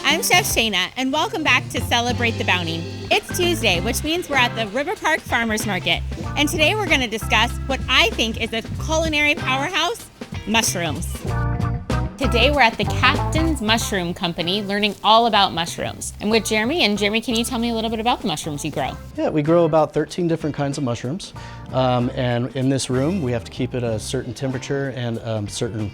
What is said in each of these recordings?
I'm Chef Shayna, and welcome back to Celebrate the Bounty. It's Tuesday, which means we're at the River Park Farmers Market, and today we're going to discuss what I think is a culinary powerhouse, mushrooms. Today we're at the Captain's Mushroom Company learning all about mushrooms. I'm with Jeremy, and Jeremy, can you tell me a little bit about the mushrooms you grow? Yeah, we grow about 13 different kinds of mushrooms, and in this room we have to keep it a certain temperature and certain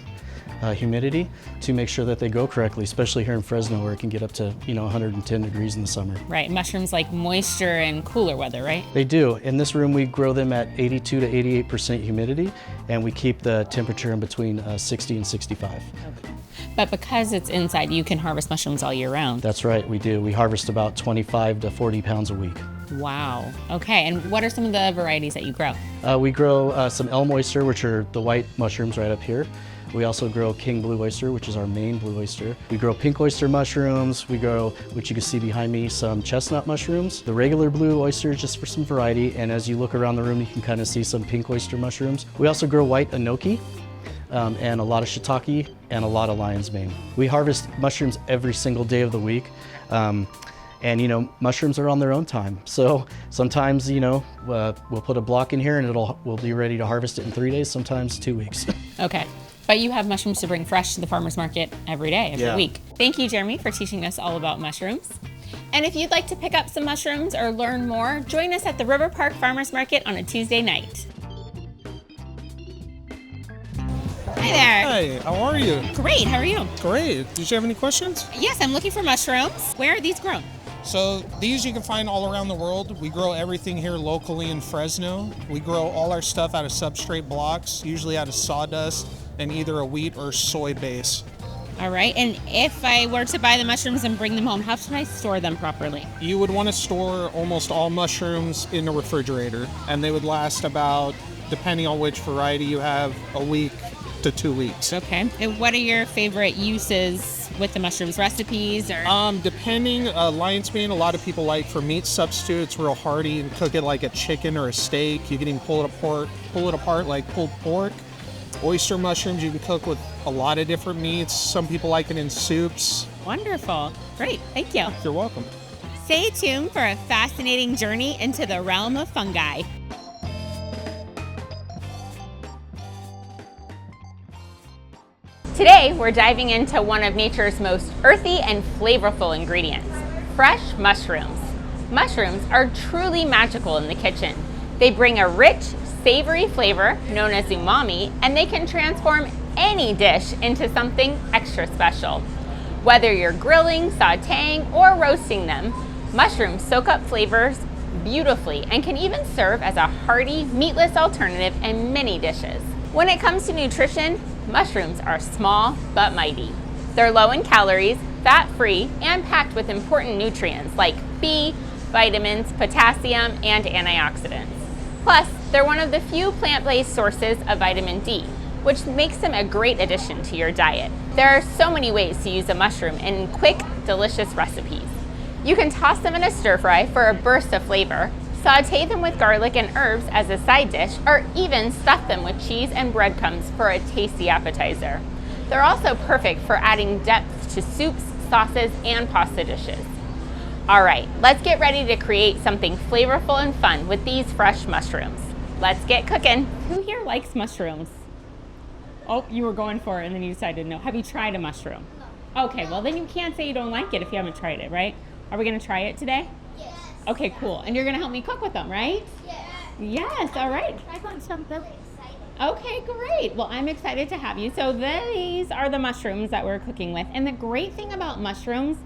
humidity to make sure that they grow correctly, especially here in Fresno where it can get up to 110 degrees in the summer. Right, mushrooms like moisture and cooler weather, right? They do. In this room we grow them at 82 to 88% humidity, and we keep the temperature in between 60 and 65. Okay. But because it's inside, you can harvest mushrooms all year round. That's right, we do. We harvest about 25 to 40 pounds a week. Wow. Okay, and what are some of the varieties that you grow? We grow some elm oyster, which are the white mushrooms right up here. We also grow king blue oyster, which is our main blue oyster. We grow pink oyster mushrooms. We grow, which you can see behind me, some chestnut mushrooms. The regular blue oyster, just for some variety. And as you look around the room, you can kind of see some pink oyster mushrooms. We also grow white enoki, and a lot of shiitake, and a lot of lion's mane. We harvest mushrooms every single day of the week. And mushrooms are on their own time. So sometimes, we'll put a block in here and we'll be ready to harvest it in 3 days, sometimes 2 weeks. Okay. But you have mushrooms to bring fresh to the farmer's market every day, every week. Thank you, Jeremy, for teaching us all about mushrooms. And if you'd like to pick up some mushrooms or learn more, join us at the River Park Farmers Market on a Tuesday night. Hi there. Hi, how are you? Great, how are you? Great. Did you have any questions? Yes, I'm looking for mushrooms. Where are these grown? So these you can find all around the world. We grow everything here locally in Fresno. We grow all our stuff out of substrate blocks, usually out of sawdust and either a wheat or soy base. All right, and if I were to buy the mushrooms and bring them home, how should I store them properly? You would want to store almost all mushrooms in a refrigerator, and they would last about, depending on which variety you have, a week to 2 weeks. Okay, and what are your favorite uses with the mushrooms, recipes or? Depending, lion's mane, a lot of people like for meat substitute. It's real hearty and cook it like a chicken or a steak. You can even pull it apart like pulled pork. Oyster mushrooms you can cook with a lot of different meats. Some people like it in soups. Wonderful. Great. Thank you. You're welcome. Stay tuned for a fascinating journey into the realm of fungi. Today, we're diving into one of nature's most earthy and flavorful ingredients, fresh mushrooms. Mushrooms are truly magical in the kitchen. They bring a rich, savory flavor known as umami, and they can transform any dish into something extra special. Whether you're grilling, sauteing, or roasting them, mushrooms soak up flavors beautifully and can even serve as a hearty, meatless alternative in many dishes. When it comes to nutrition, mushrooms are small but mighty. They're low in calories, fat-free, and packed with important nutrients like B, vitamins, potassium, and antioxidants. Plus, they're one of the few plant-based sources of vitamin D, which makes them a great addition to your diet. There are so many ways to use a mushroom in quick, delicious recipes. You can toss them in a stir fry for a burst of flavor, saute them with garlic and herbs as a side dish, or even stuff them with cheese and breadcrumbs for a tasty appetizer. They're also perfect for adding depth to soups, sauces, and pasta dishes. All right, let's get ready to create something flavorful and fun with these fresh mushrooms. Let's get cooking. Who here likes mushrooms? Oh, you were going for it and then you decided no. Have you tried a mushroom? No. Okay, well then you can't say you don't like it if you haven't tried it, right? Are we gonna try it today? Yes. Okay, cool. And you're gonna help me cook with them, right? Yes. Yes, all right. I want some really excited. Okay, great. Well, I'm excited to have you. So these are the mushrooms that we're cooking with. And the great thing about mushrooms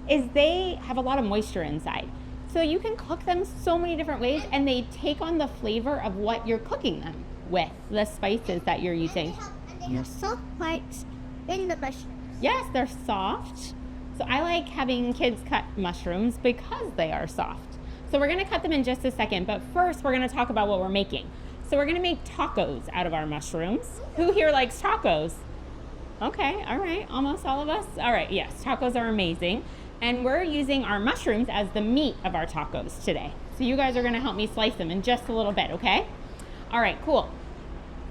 is they have a lot of moisture inside. So you can cook them so many different ways and they take on the flavor of what you're cooking them with, the spices that you're using. And they have soft parts in the mushrooms. Yes, they're soft. So I like having kids cut mushrooms because they are soft. So we're gonna cut them in just a second, but first we're gonna talk about what we're making. So we're gonna make tacos out of our mushrooms. Who here likes tacos? Okay, all right, almost all of us. All right, yes, tacos are amazing. And we're using our mushrooms as the meat of our tacos today. So you guys are gonna help me slice them in just a little bit, okay? All right, cool.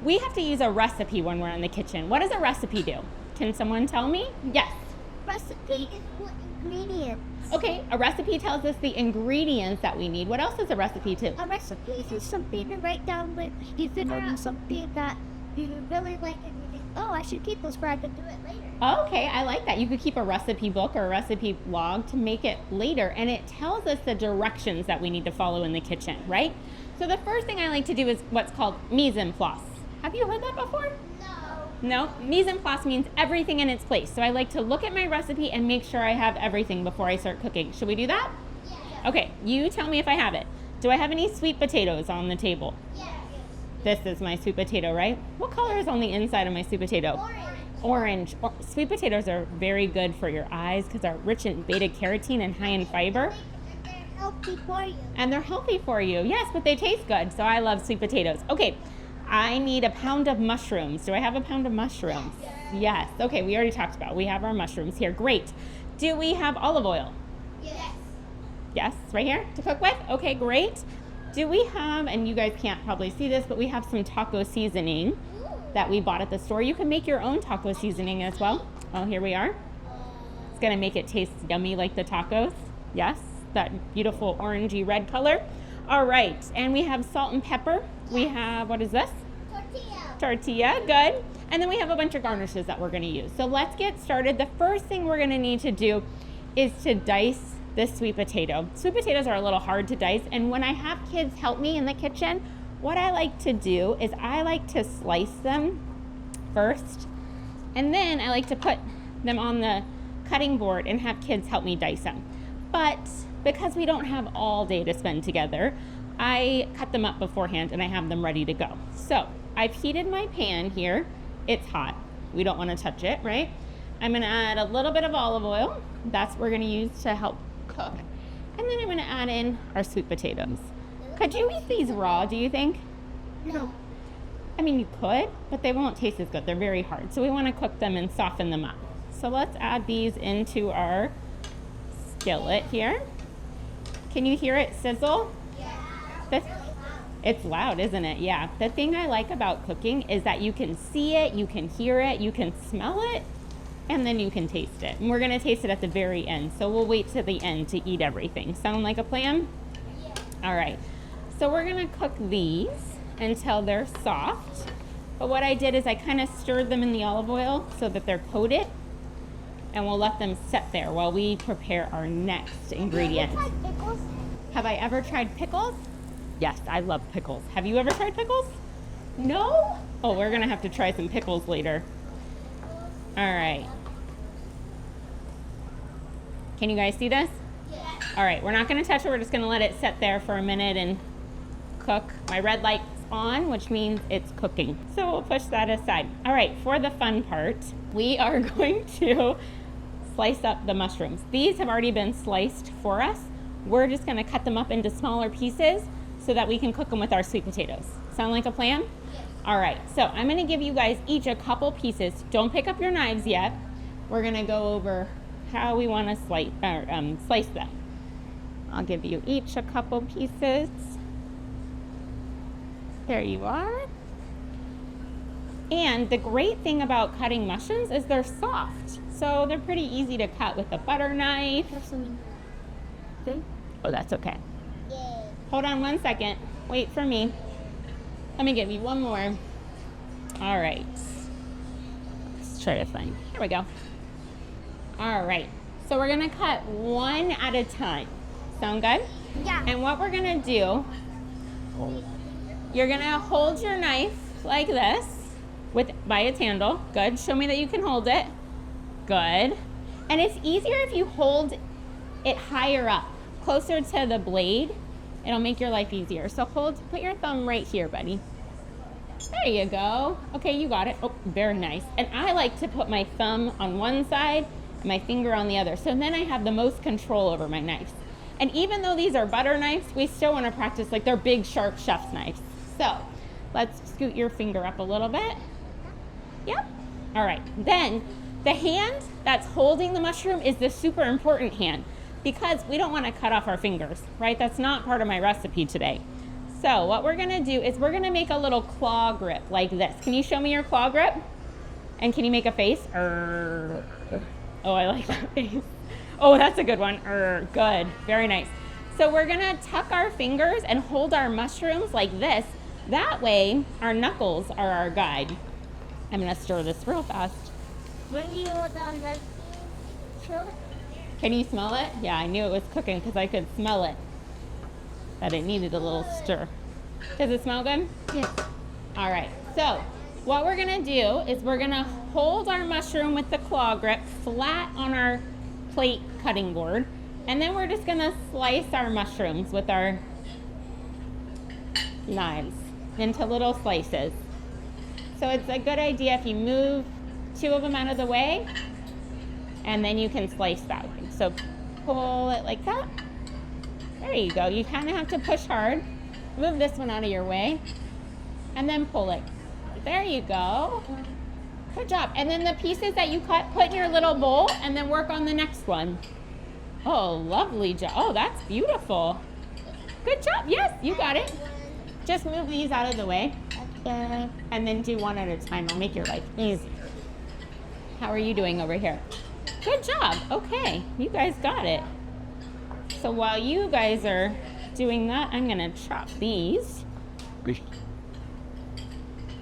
We have to use a recipe when we're in the kitchen. What does a recipe do? Can someone tell me? Yes. Recipe is what ingredients. Okay, a recipe tells us the ingredients that we need. What else is a recipe too? A recipe is something to write down with. You can do something that you really like and you think, oh, I should keep this for I can do it later. Okay, I like that. You could keep a recipe book or a recipe log to make it later, and it tells us the directions that we need to follow in the kitchen, right? So the first thing I like to do is what's called mise en place. Have you heard that before? No? Mise en place means everything in its place. So I like to look at my recipe and make sure I have everything before I start cooking. Should we do that? Yeah. Okay, you tell me if I have it. Do I have any sweet potatoes on the table? Yeah. This is my sweet potato, right? What color is on the inside of my sweet potato? Orange. Sweet potatoes are very good for your eyes because they're rich in beta carotene and high in fiber. And they're healthy for you. And they're healthy for you. Yes, but they taste good. So I love sweet potatoes. Okay, I need a pound of mushrooms. Do I have a pound of mushrooms? Yes. Okay, we already talked about it. We have our mushrooms here. Great. Do we have olive oil? Yes. Yes, right here to cook with? Okay, great. Do we have, and you guys can't probably see this, but we have some taco seasoning that we bought at the store. You can make your own taco seasoning as well. Oh, here we are. It's gonna make it taste yummy like the tacos. Yes, that beautiful orangey red color. All right, and we have salt and pepper. We have, what is this? Tortilla, good. And then we have a bunch of garnishes that we're gonna use. So let's get started. The first thing we're gonna need to do is to dice this sweet potato. Sweet potatoes are a little hard to dice, and when I have kids help me in the kitchen, what I like to do is I like to slice them first, and then I like to put them on the cutting board and have kids help me dice them. But because we don't have all day to spend together, I cut them up beforehand and I have them ready to go. So I've heated my pan here. It's hot. We don't want to touch it, right? I'm gonna add a little bit of olive oil. That's what we're gonna use to help cook. And then I'm gonna add in our sweet potatoes. Could you eat these raw, do you think? No. I mean, you could, but they won't taste as good. They're very hard. So we want to cook them and soften them up. So let's add these into our skillet here. Can you hear it sizzle? Yeah. It's loud, isn't it? Yeah. The thing I like about cooking is that you can see it, you can hear it, you can smell it, and then you can taste it. And we're going to taste it at the very end. So we'll wait to the end to eat everything. Sound like a plan? Yeah. All right. So we're going to cook these until they're soft. But what I did is I kind of stirred them in the olive oil so that they're coated, and we'll let them set there while we prepare our next ingredient. Have I ever tried pickles? Yes, I love pickles. Have you ever tried pickles? No? Oh, we're gonna have to try some pickles later. All right. Can you guys see this? Yeah. All right, we're not gonna touch it. We're just gonna let it set there for a minute and cook. My red light's on, which means it's cooking. So we'll push that aside. All right, for the fun part, we are going to slice up the mushrooms. These have already been sliced for us. We're just gonna cut them up into smaller pieces so that we can cook them with our sweet potatoes. Sound like a plan? Yes. All right, so I'm gonna give you guys each a couple pieces. Don't pick up your knives yet. We're gonna go over how we wanna slice them. I'll give you each a couple pieces. There you are. And the great thing about cutting mushrooms is they're soft. So they're pretty easy to cut with a butter knife. Oh, that's okay. Yay. Hold on one second. Wait for me. Let me give you one more. All right. Let's try to find. Here we go. All right. So we're gonna cut one at a time. Sound good? Yeah. And what we're gonna do, you're gonna hold your knife like this by its handle. Good. Show me that you can hold it. Good. And it's easier if you hold it higher up, closer to the blade. It'll make your life easier. So put your thumb right here, buddy. There you go. Okay, you got it. Oh, very nice. And I like to put my thumb on one side and my finger on the other. So then I have the most control over my knives. And even though these are butter knives, we still want to practice like they're big, sharp chef's knives. So let's scoot your finger up a little bit. Yep. All right. Then the hand that's holding the mushroom is the super important hand because we don't want to cut off our fingers, right? That's not part of my recipe today. So what we're going to do is we're going to make a little claw grip like this. Can you show me your claw grip? And can you make a face? Oh, I like that face. Oh, that's a good one. Good. Very nice. So we're going to tuck our fingers and hold our mushrooms like this. That way, our knuckles are our guide. I'm going to stir this real fast. When you hold on the chill, Can you smell it? Yeah, I knew it was cooking because I could smell it. That it needed a little stir. Does it smell good? yes. All right, so what we're gonna do is we're gonna hold our mushroom with the claw grip flat on our plate cutting board, and then we're just gonna slice our mushrooms with our knives into little slices. So it's a good idea if you move 2 of them out of the way, and then you can slice that way. So pull it like that. There you go. You kind of have to push hard. Move this one out of your way, and then pull it. There you go. Good job. And then the pieces that you cut, put in your little bowl, and then work on the next one. Oh, lovely job. Oh, that's beautiful. Good job. Yes, you got it. Just move these out of the way, Okay. and then do one at a time. It'll make your life easier. How are you doing over here? Good job. Okay, you guys got it. So while you guys are doing that, I'm gonna chop these.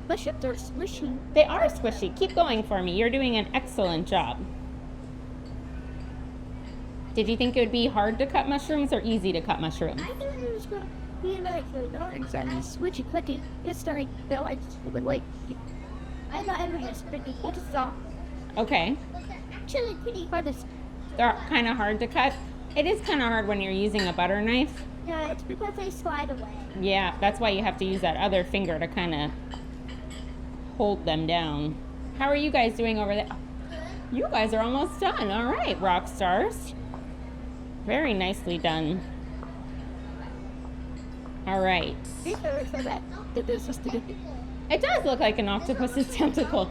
Mushrooms are squishy. They are squishy. Keep going for me. You're doing an excellent job. Did you think it would be hard to cut mushrooms or easy to cut mushrooms? I thought it was going to be like the orange and squishy cookie. It's starting to feel like like. I'm not ever just pretty soft. Okay. Actually, pretty hard to. They're kind of hard to cut. It is kind of hard when you're using a butter knife. Yeah, it's because they slide away. Yeah, that's why you have to use that other finger to kind of hold them down. How are you guys doing over there? You guys are almost done. All right, rock stars. Very nicely done. All right. It does look like an octopus's tentacle.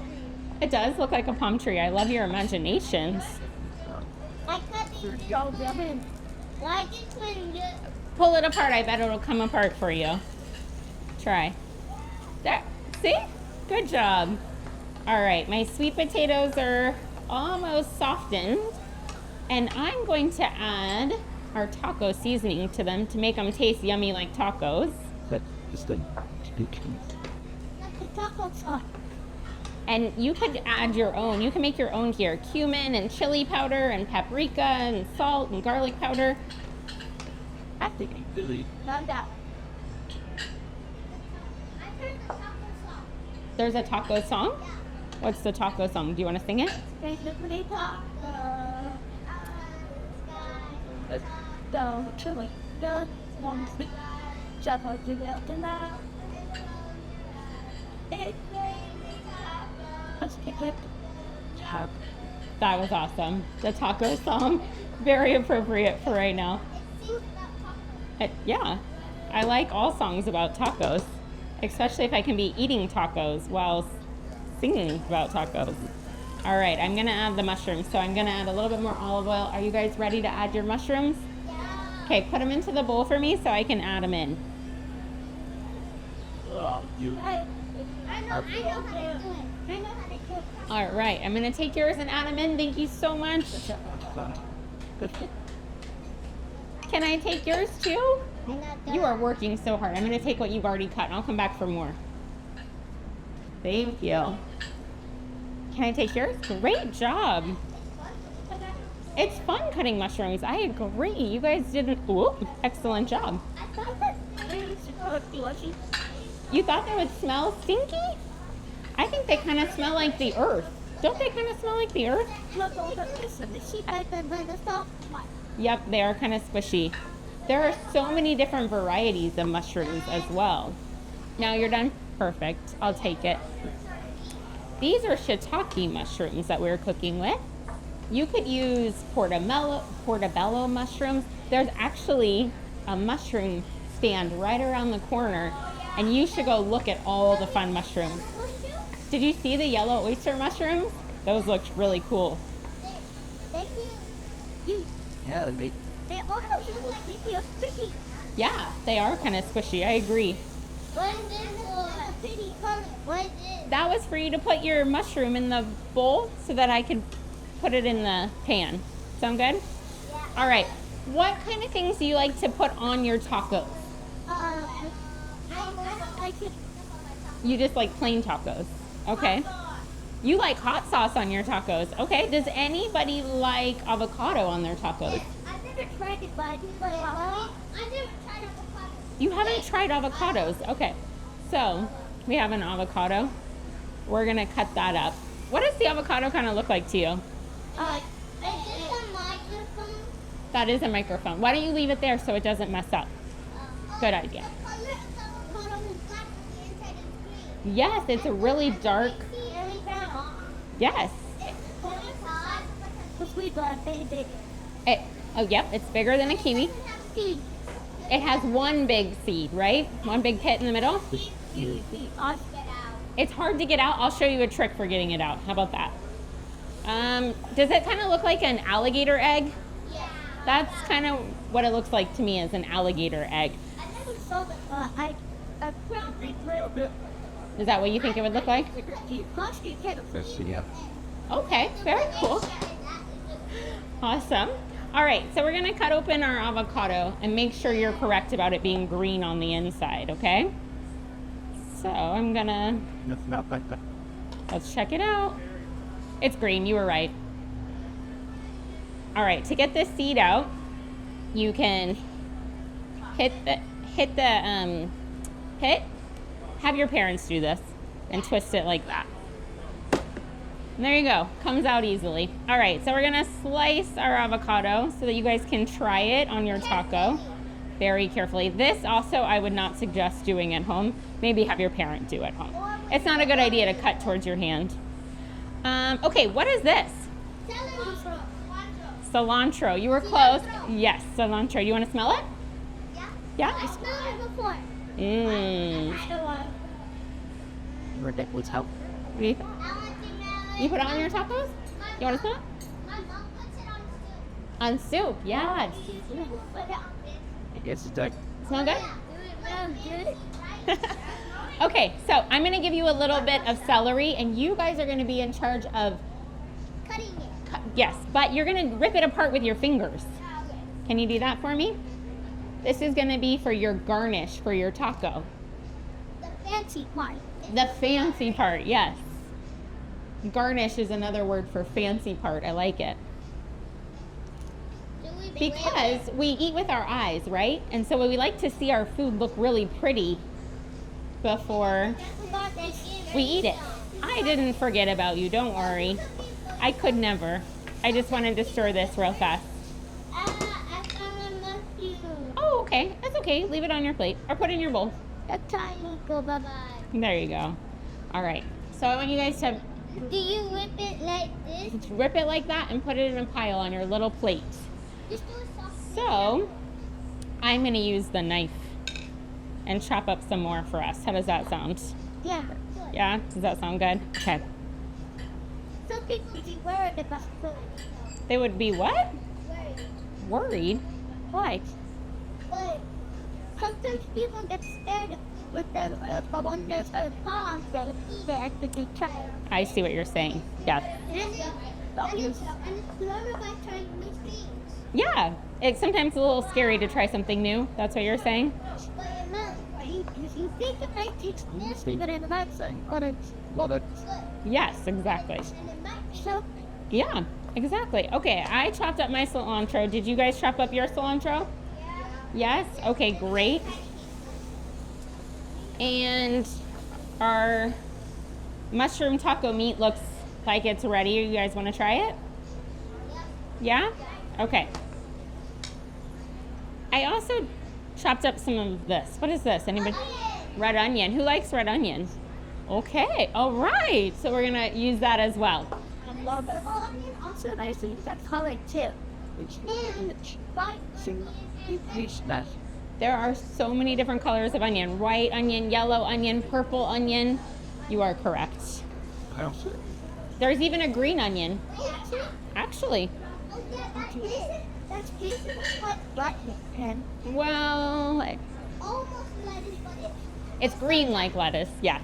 It does look like a palm tree. I love your imaginations. I cut these all them. Like it's when you. Pull it apart. I bet it'll come apart for you. Try. There. See? Good job. All right, my sweet potatoes are almost softened, and I'm going to add our taco seasoning to them to make them taste yummy like tacos. The taco sauce. And you could add your own. You can make your own here. Cumin and chili powder and paprika and salt and garlic powder. I think it's really not that. There's a taco song? What's the taco song? Do you want to sing it? There's no pretty taco. The chili. The one sweet. Just like you got tonight. Let's get it. That was awesome. The taco song, very appropriate for right now. Yeah, I like all songs about tacos, especially if I can be eating tacos while singing about tacos. All right, I'm gonna add the mushrooms. So I'm gonna add a little bit more olive oil. Are you guys ready to add your mushrooms? Okay, put them into the bowl for me so I can add them in. I know how to do it. I know how to cook. All right, I'm gonna take yours and add them in. Thank you so much. Can I take yours too? I'm not done. You are working so hard. I'm gonna take what you've already cut and I'll come back for more. Thank you. Can I take yours? Great job. It's fun cutting mushrooms. I agree. You guys did an excellent job. I thought that it was flushy. You thought they would smell stinky? I think they kind of smell like the earth. Don't they kind of smell like the earth? Look over this one. The sheep has been by the soft one. Yep, they are kind of squishy. There are so many different varieties of mushrooms as well. Now you're done? Perfect. I'll take it. These are shiitake mushrooms that we're cooking with. You could use portobello mushrooms. There's actually a mushroom stand right around the corner, and you should go look at all the fun mushrooms. Did you see the yellow oyster mushrooms? Those looked really cool. Thank you. Yeah, they They also look like they feel sticky. Yeah, they are kind of squishy. I agree. What is this for? Pretty color. What is this? That was for you to put your mushroom in the bowl so that I could put it in the pan. Sound good? All right. What kind of things do you like to put on your tacos? I could. You just like plain tacos. Okay. You like hot sauce on your tacos. Okay. Does anybody like avocado on their tacos? I've never tried it, but I do like avocado. I've never tried avocado. You haven't tried avocados. Okay. So we have an avocado. We're going to cut that up. What does the avocado kind of look like to you? Is this a microphone? That is a microphone. Why don't you leave it there so it doesn't mess up? Good idea. The color of the avocado is black, but the inside is green. Yes, it's a really dark. Really brown. Yes. The sweet blood, baby. Oh, yep. It's bigger than a kiwi. Seed. It has one big seed, right? One big pit in the middle. It's hard to get out. I'll show you a trick for getting it out. How about that? Does it kind of look like an alligator egg? Yeah. That's kind of what it looks like to me as an alligator egg. I never saw that. I probably Is that what you think it would look like? Okay, very cool. Awesome. All right, so we're gonna cut open our avocado and make sure you're correct about it being green on the inside, okay? So I'm gonna, let's check it out. It's green, you were right. All right, to get this seed out, you can hit the pit. Have your parents do this and twist it like that. And there you go, comes out easily. All right, so we're gonna slice our avocado so that you guys can try it on your taco very carefully. This also I would not suggest doing at home. Maybe have your parent do at home. It's not a good idea to cut towards your hand. Okay, what is this? Cilantro, you were close. Yes, cilantro. You wanna smell it? Yeah. Yeah? I smelled it before. Mmm. I don't want You put it on your tacos? You want to smell it? My mom puts it On on soup. soup, yes. Smell good? Okay, so I'm going to give you a little bit of celery, and you guys are going to be in charge of, Cutting it. yes, but you're going to rip it apart with your fingers. Can you do that for me? This is going to be for your garnish for your taco. The fancy part. The fancy part, yes. Garnish is another word for fancy part. I like it. Do we Because we eat with our eyes, right? And so we like to see our food look really pretty before we eat it. I didn't forget about you, don't worry. I could never. I just wanted to stir this real fast. I found a mushroom. Oh, okay. That's okay. Leave it on your plate or put it in your bowl. A tiny go bye-bye. There you go. All right. So I want you guys to Do you whip it like this? rip it like that and put it in a pile on your little plate. Just do it soft. So I'm going to use the knife and chop up some more for us. How does that sound? Yeah. Yeah? Does that sound good? Okay. Some people be worried about food. They would be what? Worried. Worried? Why? But sometimes people get scared with the bubble there's a palm that is there to be tried. I see what you're saying. Yeah. And it's clever by trying new things. Yeah. It's sometimes a little scary to try something new. That's what you're saying? But you think it might taste nasty, but it might good. Yes, exactly. And it might show. Yeah, exactly. Okay, I chopped up my cilantro. Did you guys chop up your cilantro? Yes? Okay, great. And our mushroom taco meat looks like it's ready. You guys want to try it? Yeah? Okay. I also chopped up some of this. What is this? Anybody? Red onion. Who likes red onion? Okay, all right. So we're going to use that as well. I love it. Also, I see that color too. There are so many different colors of onion. White onion, yellow onion, purple onion. You are correct. There's even a green onion. Actually, That's basically what black and well, almost lettuce, but it's green like lettuce, yes.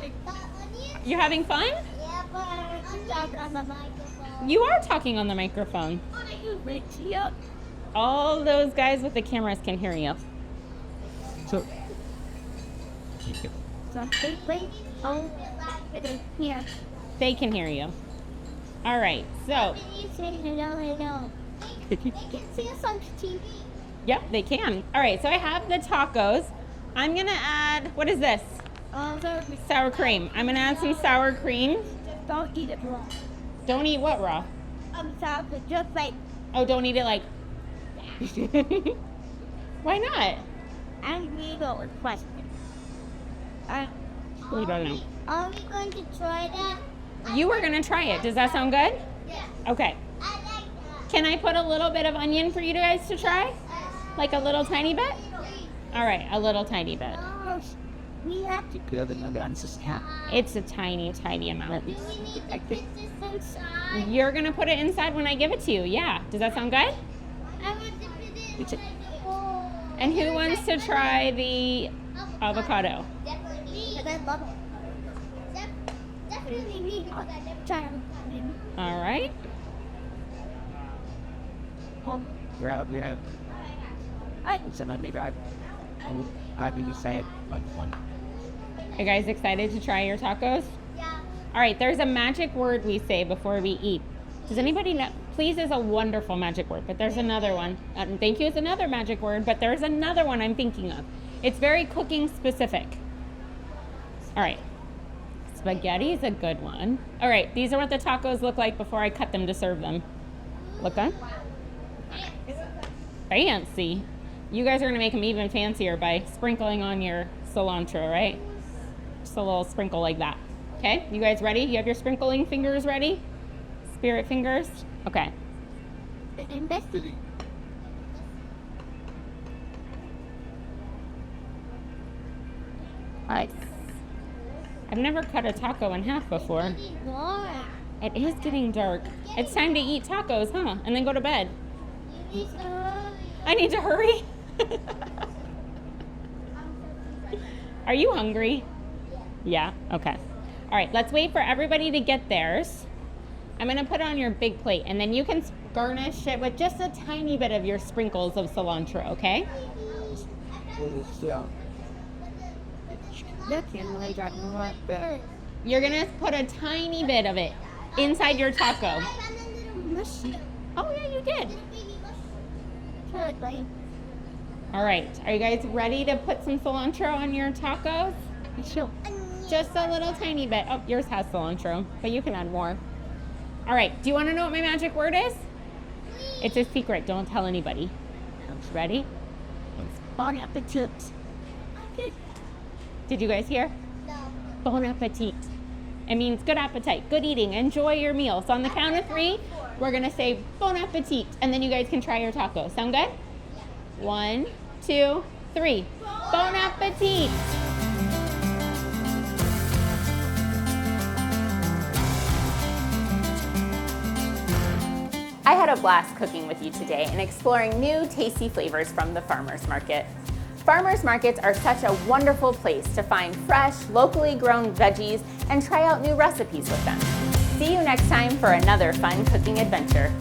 it's You having fun? yeah, but I'm talking on the microphone. You are talking on the microphone. Oh my Yep. All those guys with the cameras can hear you. So, Something like, oh, yeah. They can hear you. All right, so, You say hello. You can see us on TV. yep, they can. All right, so I have the tacos. I'm gonna add, what is this? Sour cream. I'm gonna add some sour cream. Don't eat it raw. Don't eat what raw? Sour, just like, Oh, don't eat it like. Why not? I need a question. We don't know. Are we going to try that? You were gonna try it. Does that sound good? Yeah. Okay. I like that. Can I put a little bit of onion for you guys to try? Like a little tiny bit? All right, a little tiny bit. Oh, we have to go to the guns. It's a tiny, tiny amount. We need to put this inside. You're gonna put it inside when I give it to you. Yeah. Does that sound good? I want to put it inside. Oh. And who wants to try the avocado? Definitely me. Because I love it. Definitely me. Try it. All right. Yeah. I think you say it like one. Are you guys excited to try your tacos? Yeah. All right, there's a magic word we say before we eat. Does anybody know? Please is a wonderful magic word, but there's another one. Thank you is another magic word, but there's another one I'm thinking of. It's very cooking specific. All right. Spaghetti is a good one. All right, these are what the tacos look like before I cut them to serve them. Look on. Fancy. You guys are gonna make them even fancier by sprinkling on your cilantro, right? Just a little sprinkle like that. Okay, you guys ready? You have your sprinkling fingers ready? Spirit fingers? Okay. Investigate. Nice. I've never cut a taco in half before. It is getting dark. It's time to eat tacos, huh? And then go to bed. I need to hurry. Are you hungry? Yeah, okay. All right, let's wait for everybody to get theirs. I'm gonna put it on your big plate and then you can garnish it with just a tiny bit of your sprinkles of cilantro, okay? You're gonna put a tiny bit of it inside your taco. Oh yeah, you did. All right, are you guys ready to put some cilantro on your tacos? Sure. Just a little tiny bit. Oh, yours has cilantro, but you can add more. All right, do you want to know what my magic word is? It's a secret, don't tell anybody. Ready? Bon appetit. Did you guys hear? No. Bon appetit. It means good appetite, good eating, enjoy your meal. So on the count of 3, we're gonna say bon appetit, and then you guys can try your tacos. Sound good? 1, 2, 3. Bon appetit! I had a blast cooking with you today and exploring new tasty flavors from the farmers market. Farmers markets are such a wonderful place to find fresh, locally grown veggies and try out new recipes with them. See you next time for another fun cooking adventure.